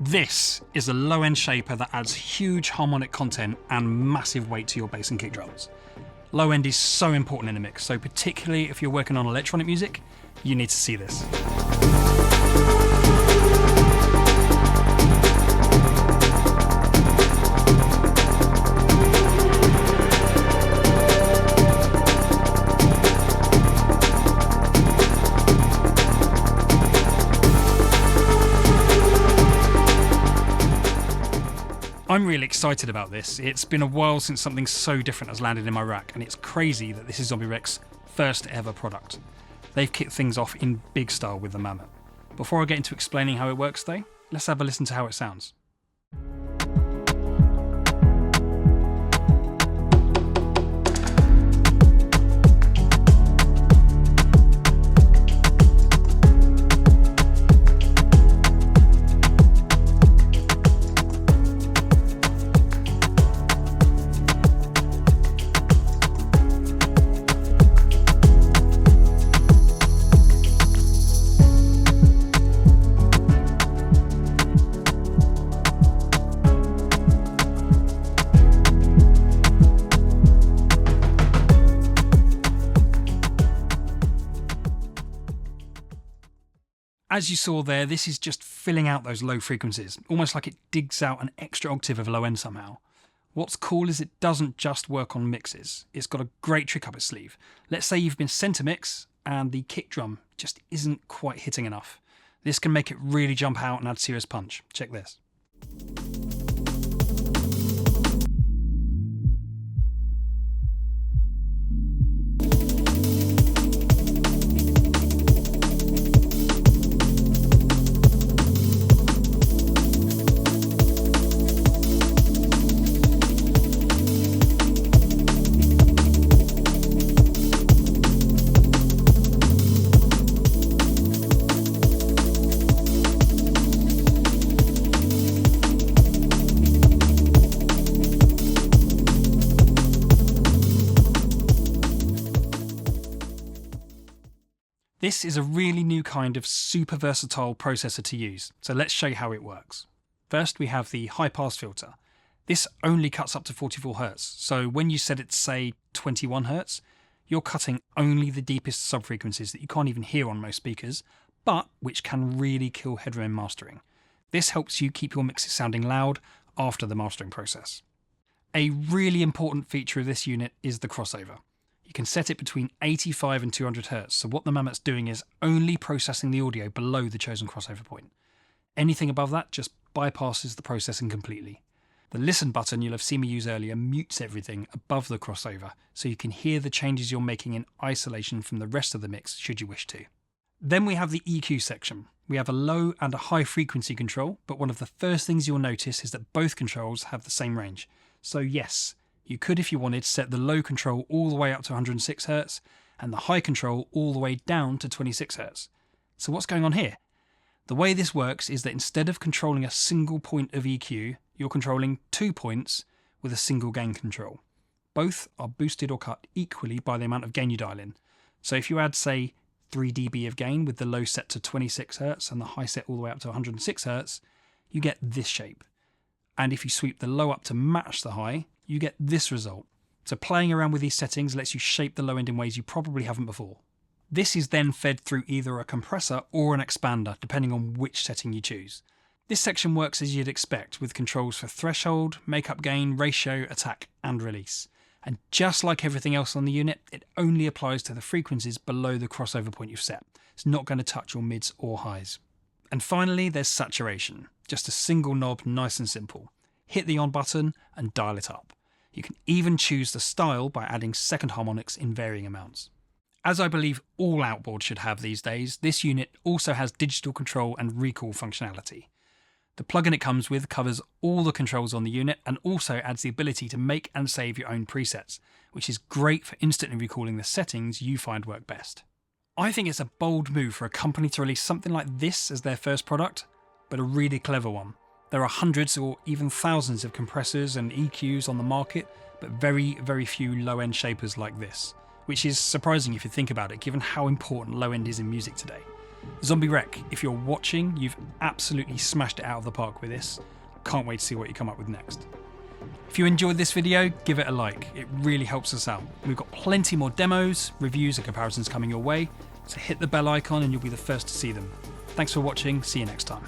This is a low-end shaper that adds huge harmonic content and massive weight to your bass and kick drums. Low end is so important in a mix, so particularly if you're working on electronic music, you need to see this. I'm really excited about this. It's been a while since something so different has landed in my rack, and it's crazy that this is Zombie REC's first ever product. They've kicked things off in big style with the Mammut. Before I get into explaining how it works though, let's have a listen to how it sounds. As you saw there, this is just filling out those low frequencies, almost like it digs out an extra octave of low end somehow. What's cool is it doesn't just work on mixes, it's got a great trick up its sleeve. Let's say you've been sent a mix and the kick drum just isn't quite hitting enough. This can make it really jump out and add serious punch. Check this. This is a really new kind of super versatile processor to use, so let's show you how it works. First we have the high pass filter. This only cuts up to 44 Hz, so when you set it to say 21 Hz, you're cutting only the deepest subfrequencies that you can't even hear on most speakers, but which can really kill headroom in mastering. This helps you keep your mixes sounding loud after the mastering process. A really important feature of this unit is the crossover. You can set it between 85 and 200 Hz, so what the Mammut's doing is only processing the audio below the chosen crossover point. Anything above that just bypasses the processing completely. The listen button you'll have seen me use earlier mutes everything above the crossover, so you can hear the changes you're making in isolation from the rest of the mix should you wish to. Then we have the EQ section. We have a low and a high frequency control, but one of the first things you'll notice is that both controls have the same range. So yes, you could, if you wanted, set the low control all the way up to 106 Hz and the high control all the way down to 26 Hz. So what's going on here? The way this works is that instead of controlling a single point of EQ, you're controlling 2 points with a single gain control. Both are boosted or cut equally by the amount of gain you dial in. So if you add, say, 3 dB of gain with the low set to 26 Hz and the high set all the way up to 106 Hz, you get this shape. And if you sweep the low up to match the high, you get this result. So playing around with these settings lets you shape the low end in ways you probably haven't before. This is then fed through either a compressor or an expander, depending on which setting you choose. This section works as you'd expect, with controls for threshold, makeup gain, ratio, attack, and release. And just like everything else on the unit, it only applies to the frequencies below the crossover point you've set. It's not going to touch your mids or highs. And finally, there's saturation. Just a single knob, nice and simple. Hit the on button and dial it up. You can even choose the style by adding second harmonics in varying amounts. As I believe all outboards should have these days, this unit also has digital control and recall functionality. The plugin it comes with covers all the controls on the unit and also adds the ability to make and save your own presets, which is great for instantly recalling the settings you find work best. I think it's a bold move for a company to release something like this as their first product, but a really clever one. There are hundreds or even thousands of compressors and EQs on the market, but very, very few low-end shapers like this, which is surprising if you think about it, given how important low-end is in music today. Zombie REC, if you're watching, you've absolutely smashed it out of the park with this. Can't wait to see what you come up with next. If you enjoyed this video, give it a like. It really helps us out. We've got plenty more demos, reviews and comparisons coming your way, so hit the bell icon and you'll be the first to see them. Thanks for watching, see you next time.